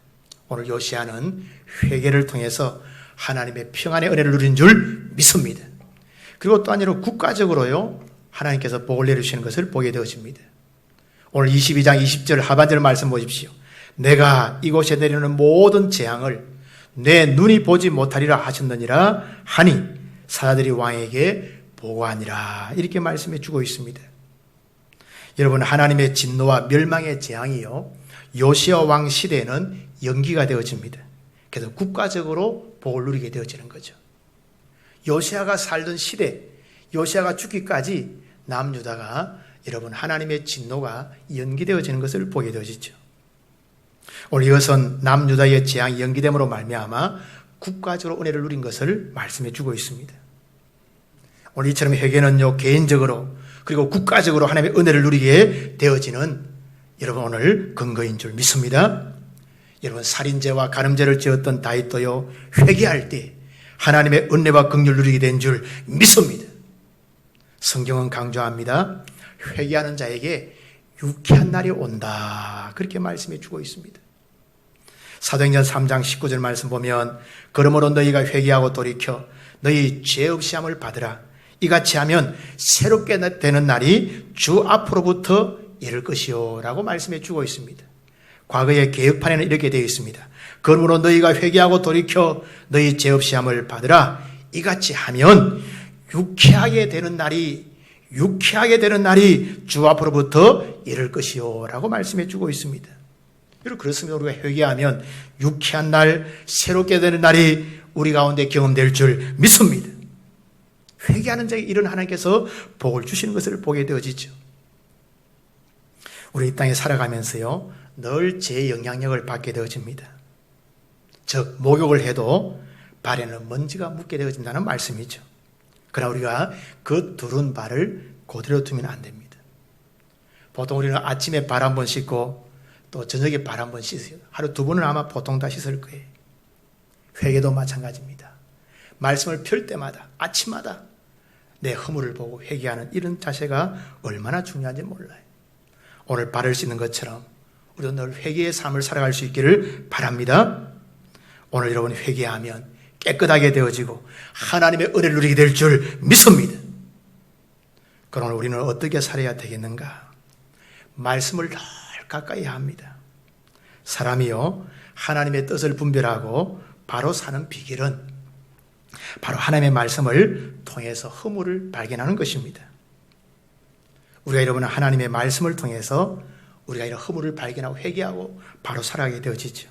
오늘 요시아는 회개를 통해서 하나님의 평안의 은혜를 누린 줄 믿습니다. 그리고 또 아니로 국가적으로요, 하나님께서 복을 내려주시는 것을 보게 되어집니다. 오늘 22장 20절 하반절 말씀 보십시오. 내가 이곳에 내리는 모든 재앙을 내 눈이 보지 못하리라 하셨느니라 하니 사자들이 왕에게 보고하니라, 이렇게 말씀해 주고 있습니다. 여러분, 하나님의 진노와 멸망의 재앙이요, 요시아 왕 시대에는 연기가 되어집니다. 그래서 국가적으로 복을 누리게 되어지는 거죠. 요시아가 살던 시대, 요시아가 죽기까지 남유다가 여러분 하나님의 진노가 연기되어지는 것을 보게 되어지죠. 오늘 이것은 남유다의 재앙이 연기됨으로 말미암아 국가적으로 은혜를 누린 것을 말씀해 주고 있습니다. 오늘 이처럼 회개는요, 개인적으로 그리고 국가적으로 하나님의 은혜를 누리게 되어지는 여러분 오늘 근거인 줄 믿습니다. 여러분, 살인죄와 간음죄를 지었던 다윗도요, 회개할 때 하나님의 은혜와 긍휼을 누리게 된 줄 믿습니다. 성경은 강조합니다. 회개하는 자에게 유쾌한 날이 온다, 그렇게 말씀해 주고 있습니다. 사도행전 3장 19절 말씀 보면, 그러므로 너희가 회개하고 돌이켜 너희 죄 없이 함을 받으라. 이같이 하면 새롭게 되는 날이 주 앞으로부터 이를 것이요, 라고 말씀해 주고 있습니다. 과거의 개혁판에는 이렇게 되어 있습니다. 그러므로 너희가 회개하고 돌이켜 너희 죄 없이 함을 받으라. 이같이 하면 유쾌하게 되는 날이 주 앞으로부터 이를 것이요, 라고 말씀해 주고 있습니다. 여러분, 그렇습니다. 우리가 회개하면 유쾌한 날, 새롭게 되는 날이 우리 가운데 경험될 줄 믿습니다. 회개하는 자에게 이런 하나님께서 복을 주시는 것을 보게 되어지죠. 우리 이 땅에 살아가면서요, 늘 제 영향력을 받게 되어집니다. 즉, 목욕을 해도 발에는 먼지가 묻게 되어진다는 말씀이죠. 그러나 우리가 그 두른 발을 그대로 두면 안 됩니다. 보통 우리는 아침에 발 한 번 씻고 또 저녁에 발 한 번 씻어요. 하루 2번은 아마 보통 다 씻을 거예요. 회개도 마찬가지입니다. 말씀을 펼 때마다 아침마다 내 허물을 보고 회개하는 이런 자세가 얼마나 중요한지 몰라요. 오늘 발을 씻는 것처럼 우리도 늘 회개의 삶을 살아갈 수 있기를 바랍니다. 오늘 여러분 회개하면 깨끗하게 되어지고 하나님의 은혜를 누리게 될 줄 믿습니다. 그러나 우리는 어떻게 살아야 되겠는가? 말씀을 늘 가까이 합니다. 사람이요 하나님의 뜻을 분별하고 바로 사는 비결은 바로 하나님의 말씀을 통해서 허물을 발견하는 것입니다. 우리가 여러분 하나님의 말씀을 통해서 우리가 이런 허물을 발견하고 회개하고 바로 살아가게 되어지죠.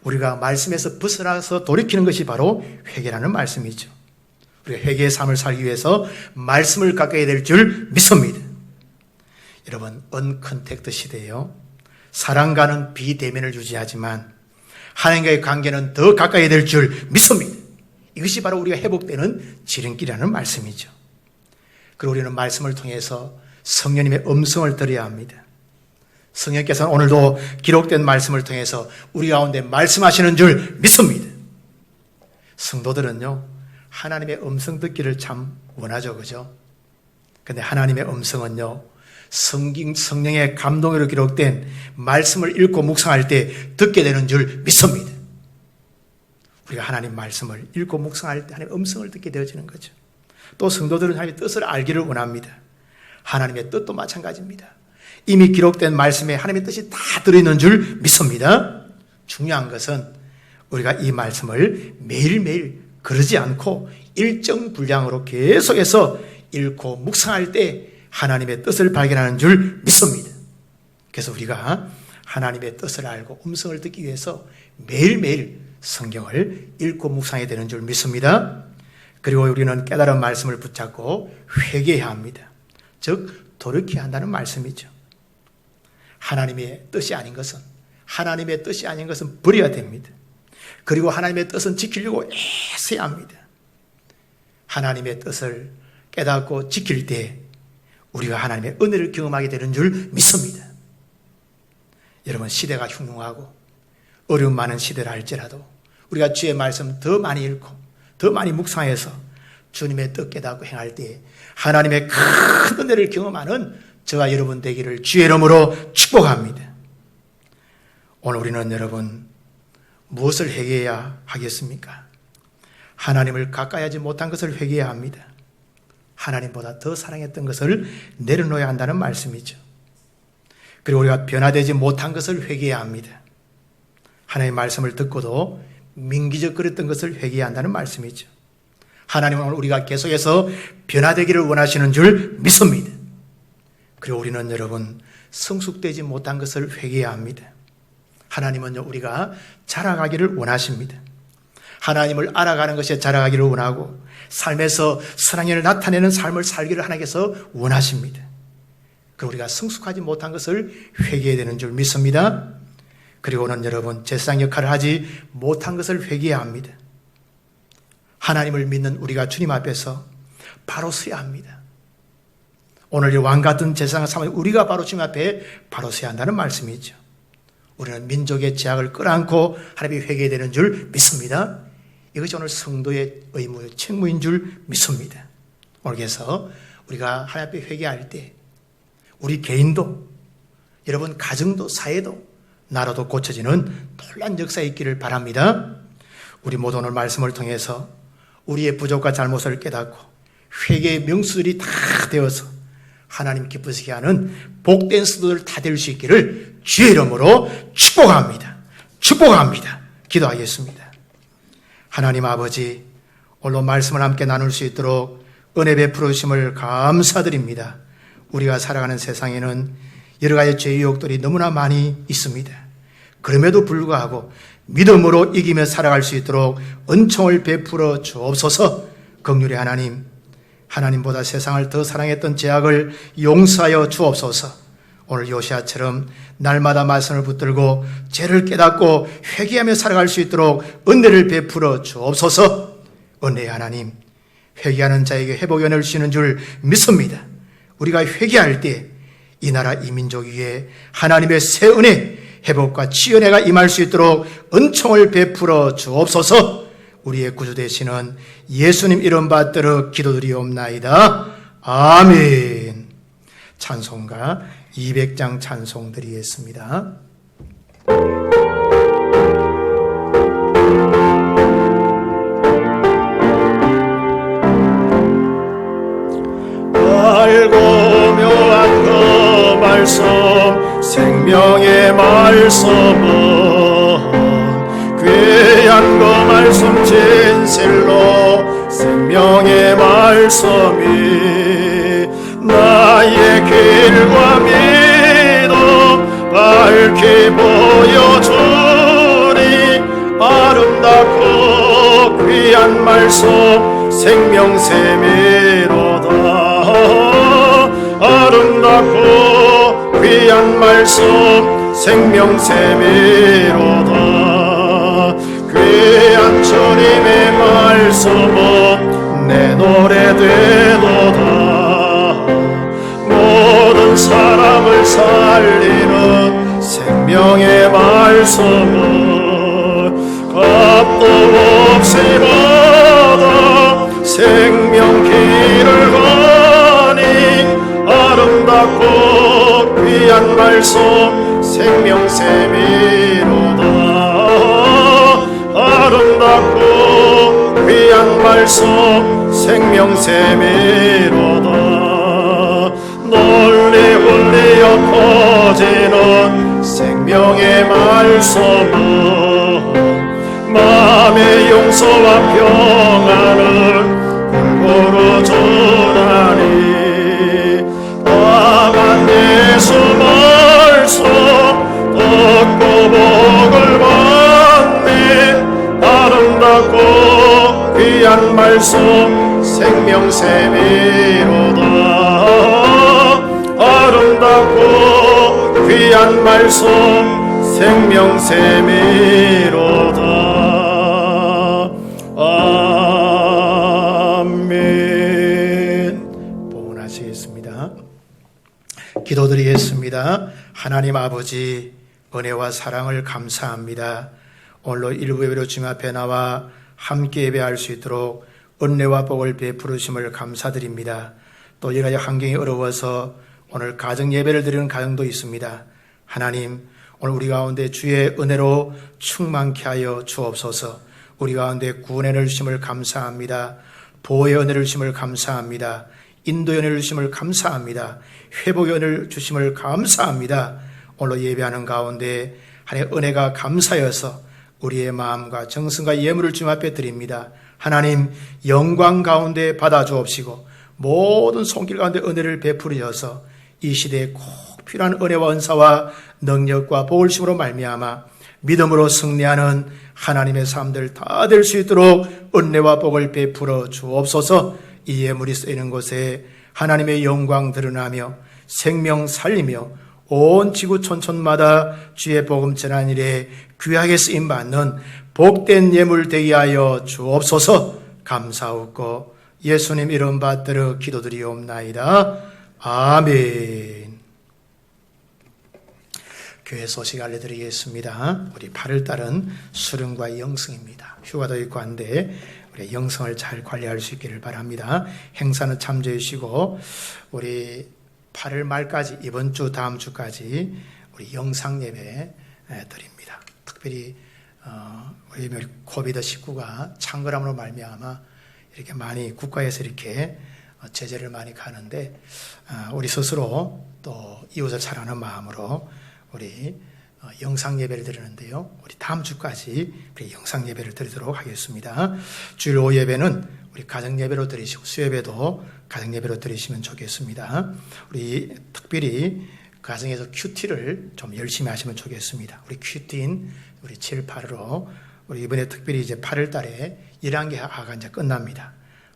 우리가 말씀에서 벗어나서 돌이키는 것이 바로 회개라는 말씀이죠. 우리가 회개의 삶을 살기 위해서 말씀을 가까이 될 줄 믿습니다. 여러분 언컨택트 시대에요 사랑과는 비대면을 유지하지만 하나님과의 관계는 더 가까이 될 줄 믿습니다. 이것이 바로 우리가 회복되는 지름길이라는 말씀이죠. 그리고 우리는 말씀을 통해서 성령님의 음성을 들어야 합니다. 성령께서는 오늘도 기록된 말씀을 통해서 우리 가운데 말씀하시는 줄 믿습니다. 성도들은요 하나님의 음성 듣기를 참 원하죠, 그죠? 근데 하나님의 음성은요 성령의 감동으로 기록된 말씀을 읽고 묵상할 때 듣게 되는 줄 믿습니다. 우리가 하나님 말씀을 읽고 묵상할 때 하나님의 음성을 듣게 되어지는 거죠. 또 성도들은 하나님의 뜻을 알기를 원합니다. 하나님의 뜻도 마찬가지입니다. 이미 기록된 말씀에 하나님의 뜻이 다 들어있는 줄 믿습니다. 중요한 것은 우리가 이 말씀을 매일매일 그러지 않고 일정 분량으로 계속해서 읽고 묵상할 때 하나님의 뜻을 발견하는 줄 믿습니다. 그래서 우리가 하나님의 뜻을 알고 음성을 듣기 위해서 매일매일 성경을 읽고 묵상해야 되는 줄 믿습니다. 그리고 우리는 깨달은 말씀을 붙잡고 회개해야 합니다. 즉 돌이켜야 한다는 말씀이죠. 하나님의 뜻이 아닌 것은 버려야 됩니다. 그리고 하나님의 뜻은 지키려고 애써야 합니다. 하나님의 뜻을 깨닫고 지킬 때 우리가 하나님의 은혜를 경험하게 되는 줄 믿습니다. 여러분 시대가 흉흉하고 어려움 많은 시대라 할지라도 우리가 주의 말씀 더 많이 읽고 더 많이 묵상해서 주님의 뜻 깨닫고 행할 때 하나님의 큰 은혜를 경험하는 저와 여러분 되기를 주의 이름으로 축복합니다. 오늘 우리는 여러분 무엇을 회개해야 하겠습니까? 하나님을 가까이 하지 못한 것을 회개해야 합니다. 하나님보다 더 사랑했던 것을 내려놓아야 한다는 말씀이죠. 그리고 우리가 변화되지 못한 것을 회개해야 합니다. 하나님의 말씀을 듣고도 민기적거렸던 것을 회개해야 한다는 말씀이죠. 하나님은 우리가 계속해서 변화되기를 원하시는 줄 믿습니다. 그리고 우리는 여러분 성숙되지 못한 것을 회개해야 합니다. 하나님은요 우리가 자라가기를 원하십니다. 하나님을 알아가는 것에 자라가기를 원하고 삶에서 선악을 나타내는 삶을 살기를 하나님께서 원하십니다. 그리고 우리가 성숙하지 못한 것을 회개해야 되는 줄 믿습니다. 그리고는 여러분 제사장 역할을 하지 못한 것을 회개해야 합니다. 하나님을 믿는 우리가 주님 앞에서 바로 서야 합니다. 오늘 이 왕같은 제사장을 삼아 우리가 바로 주님 앞에 바로 서야 한다는 말씀이죠. 우리는 민족의 죄악을 끌어안고 하나님이 회개해야 되는 줄 믿습니다. 이것이 오늘 성도의 의무, 책무인 줄 믿습니다. 오늘 그래서 우리가 하나님 앞에 회개할 때 우리 개인도 여러분 가정도 사회도 나라도 고쳐지는 놀라운 역사가 있기를 바랍니다. 우리 모두 오늘 말씀을 통해서 우리의 부족과 잘못을 깨닫고 회개의 명수들이 다 되어서 하나님 기쁘시게 하는 복된 수도들 다 될 수 있기를 주의 이름으로 축복합니다. 축복합니다. 기도하겠습니다. 하나님 아버지, 오늘 말씀을 함께 나눌 수 있도록 은혜 베풀어 주심을 감사드립니다. 우리가 살아가는 세상에는 여러 가지 죄의 유혹들이 너무나 많이 있습니다. 그럼에도 불구하고 믿음으로 이기며 살아갈 수 있도록 은총을 베풀어 주옵소서. 긍휼의 하나님, 하나님보다 세상을 더 사랑했던 죄악을 용서하여 주옵소서. 오늘 요시아처럼 날마다 말씀을 붙들고 죄를 깨닫고 회개하며 살아갈 수 있도록 은혜를 베풀어 주옵소서. 은혜의 하나님, 회개하는 자에게 회복의 은혜를 주시는 줄 믿습니다. 우리가 회개할 때 이 나라 이 민족 위에 하나님의 새 은혜, 회복과 치유가 임할 수 있도록 은총을 베풀어 주옵소서. 우리의 구주 되시는 예수님 이름 받들어 기도드리옵나이다. 아멘. 찬송가 200장 찬송 드리겠습니다. 알고 묘한 그 말씀 생명의 말씀은 귀한 그 말씀 진실로 생명의 말씀이 나의 길과 믿음 밝히 보여주니 아름답고 귀한 말씀 생명샘이로다. 아름답고 귀한 말씀 생명샘이로다. 귀한 주님의 말씀은 내 노래 되도다. 모든 사람을 살리는 생명의 말씀은 값도 없이 받아 생명 길을 가니 아름답고 귀한 말씀 생명샘이로다. 아름답고 귀한 말씀 생명샘이로다. 널리 흘리어 퍼지는 생명의 말씀은 마음의 용서와 평안을 골고루 주나니 다만 예수 말씀 듣고 복을 받네. 아름답고 귀한 말씀 생명샘이로다. 아름답고 귀한 말씀 생명샘이로다. 아멘. 봉헌하시겠습니다. 기도드리겠습니다. 하나님 아버지, 은혜와 사랑을 감사합니다. 오늘로 일부 예배로 주님 앞에 나와 함께 예배할 수 있도록 은혜와 복을 베푸르심을 감사드립니다. 또 여러 가지 환경이 어려워서 오늘 가정 예배를 드리는 가정도 있습니다. 하나님, 오늘 우리 가운데 주의 은혜로 충만케 하여 주옵소서. 우리 가운데 구원의 은혜를 주심을 감사합니다. 보호의 은혜를 주심을 감사합니다. 인도의 은혜를 주심을 감사합니다. 회복의 은혜를 주심을 감사합니다. 오늘 예배하는 가운데 하나님의 은혜가 감사여서 우리의 마음과 정성과 예물을 주님 앞에 드립니다. 하나님, 영광 가운데 받아 주옵시고 모든 손길 가운데 은혜를 베풀으셔서 이 시대에 꼭 필요한 은혜와 은사와 능력과 복을 주심으로 말미암아 믿음으로 승리하는 하나님의 사람들 다 될 수 있도록 은혜와 복을 베풀어 주옵소서. 이 예물이 쓰이는 곳에 하나님의 영광 드러나며 생명 살리며 온 지구 촌촌마다 주의 복음 전하는 일에 귀하게 쓰임받는 복된 예물 되게 하여 주옵소서. 감사하고 예수님 이름 받들어 기도드리옵나이다. 아멘. 교회 소식 알려드리겠습니다. 우리 8월달은 수련과 영성입니다. 휴가도 있고 한데 우리 영성을 잘 관리할 수 있기를 바랍니다. 행사는 참조해 주시고 우리 8월 말까지, 이번 주 다음 주까지 우리 영상 예배 드립니다. 특별히 우리 코비드19가 창궐함으로 말미암아 이렇게 많이 국가에서 이렇게 제재를 많이 가는데 우리 스스로 또 이웃을 사랑하는 마음으로 우리 영상 예배를 드리는데요. 우리 다음 주까지 영상 예배를 드리도록 하겠습니다. 주일 오후 예배는 우리 가정 예배로 드리시고 수예배도 가정 예배로 드리시면 좋겠습니다. 우리 특별히 가정에서 큐티를 좀 열심히 하시면 좋겠습니다. 우리 큐티인 우리 7, 8으로 우리 이번에 특별히 이제 8월 달에 1학기가 이제 끝납니다.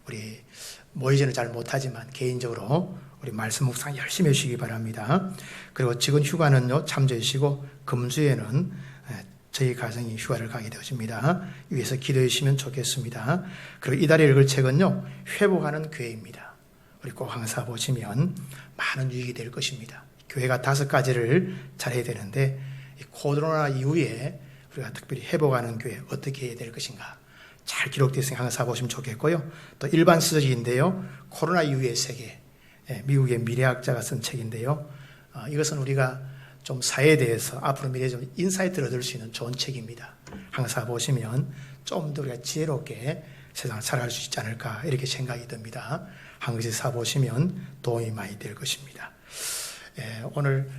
우리 모이지는 잘 못하지만 개인적으로 우리 말씀 묵상 열심히 해주시기 바랍니다. 그리고 지금 휴가는요, 참조해 주시고 금주에는 저희 가정이 휴가를 가게 되어집니다. 위에서 기도해 주시면 좋겠습니다. 그리고 이달에 읽을 책은요, 회복하는 교회입니다. 우리 꼭 항상 보시면 많은 유익이 될 것입니다. 교회가 5가지를 잘해야 되는데 이 코로나 이후에 우리가 특별히 회복하는 교회 어떻게 해야 될 것인가 잘 기록되어 있으니 항상 보시면 좋겠고요. 또 일반 서적인데요. 코로나 이후의 세계, 미국의 미래학자가 쓴 책인데요. 이것은 우리가 좀 사회에 대해서 앞으로 미래에 좀 인사이트를 얻을 수 있는 좋은 책입니다. 항상 보시면 좀 더 우리가 지혜롭게 세상을 살아갈 수 있지 않을까 이렇게 생각이 듭니다. 한 것씩 사보시면 도움이 많이 될 것입니다. 오늘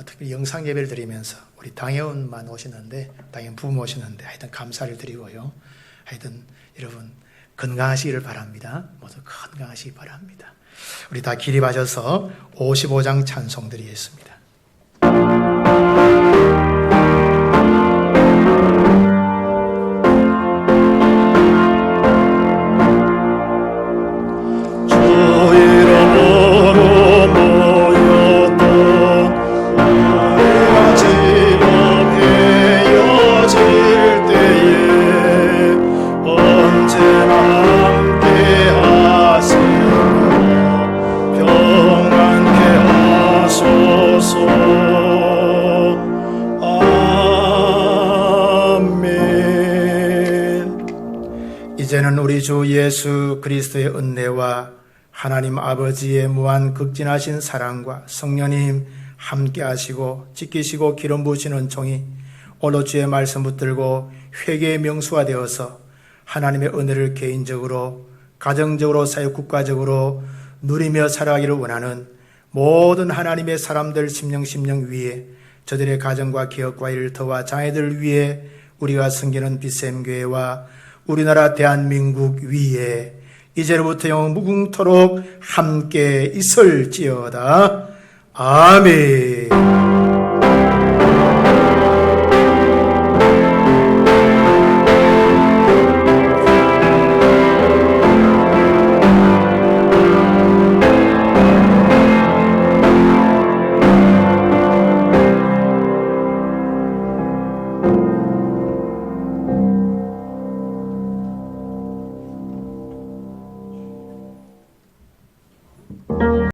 특별히 영상 예배를 드리면서 우리 당회원만 오시는데 당회원 부모 오시는데 하여튼 감사를 드리고요. 하여튼 여러분 건강하시기를 바랍니다. 모두 건강하시기 바랍니다. 우리 다 기립하셔서 55장 찬송 드리겠습니다. 이제는 우리 주 예수 그리스도의 은혜와 하나님 아버지의 무한 극진하신 사랑과 성령님 함께 하시고 지키시고 기름 부으시는 종이 오늘 주의 말씀 붙들고 회개의 명수가 되어서 하나님의 은혜를 개인적으로 가정적으로 사회 국가적으로 누리며 살아가기를 원하는 모든 하나님의 사람들 심령 위에 저들의 가정과 기업과 일터와 장애들 위에 우리가 섬기는 빛샘교회와 우리나라 대한민국 위에 이제로부터 영원 무궁토록 함께 있을지어다. 아멘.